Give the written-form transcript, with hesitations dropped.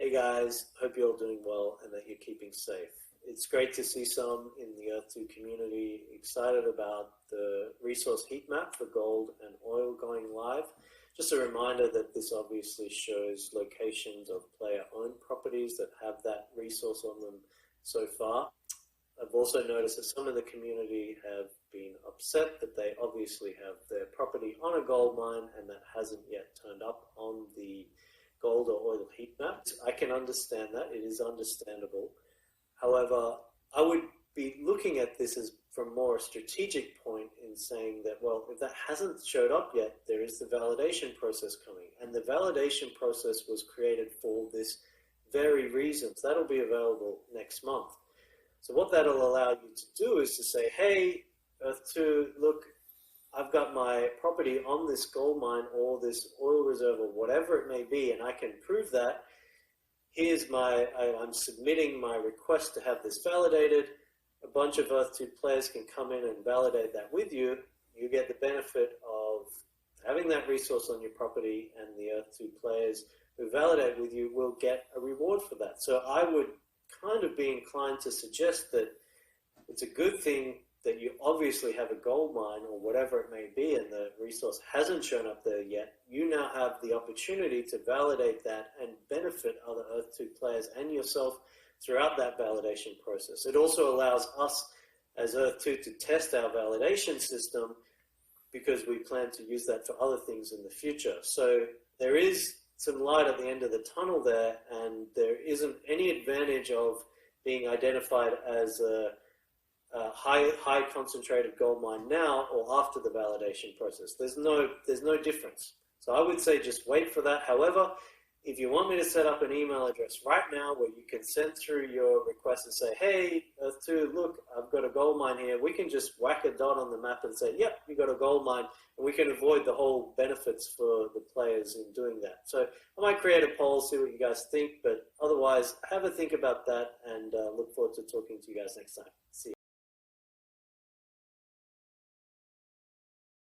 Hey guys, hope you're all doing well and that you're keeping safe. It's great to see some in the Earth2 community excited about the resource heat map for gold and oil going live. Just a reminder that this obviously shows locations of player-owned properties that have that resource on them so far. I've also noticed that some of the community have been upset that they obviously have their property on a gold mine and that hasn't yet turned up on the gold or oil heat map. I can understand that, it is understandable. However, I would be looking at this as from more a strategic point in saying that, well, if that hasn't showed up yet, there is the validation process coming. And the validation process was created for this very reason. So that'll be available next month. So what that'll allow you to do is to say, hey, Earth2, look, I've got my property on this gold mine or this oil reserve or whatever it may be, and I can prove that. Here's I'm submitting my request to have this validated. A bunch of Earth2 players can come in and validate that with you. You get the benefit of having that resource on your property, and the Earth2 players who validate with you will get a reward for that. So I would kind of be inclined to suggest that it's a good thing that you obviously have a gold mine or whatever it may be and the resource hasn't shown up there yet. You now have the opportunity to validate that and benefit other Earth2 players and yourself throughout that validation process. It also allows us as Earth2 to test our validation system because we plan to use that for other things in the future. So there is some light at the end of the tunnel there, and there isn't any advantage of being identified as a high concentrated gold mine now or after the validation process. There's no difference. So I would say just wait for that. However, if you want me to set up an email address right now where you can send through your request and say, hey, Earth2, look, I've got a gold mine here, we can just whack a dot on the map and say, yep, you got a gold mine, and we can avoid the whole benefits for the players in doing that. So I might create a poll, see what you guys think, but otherwise have a think about that, and look forward to talking to you guys next time. See you.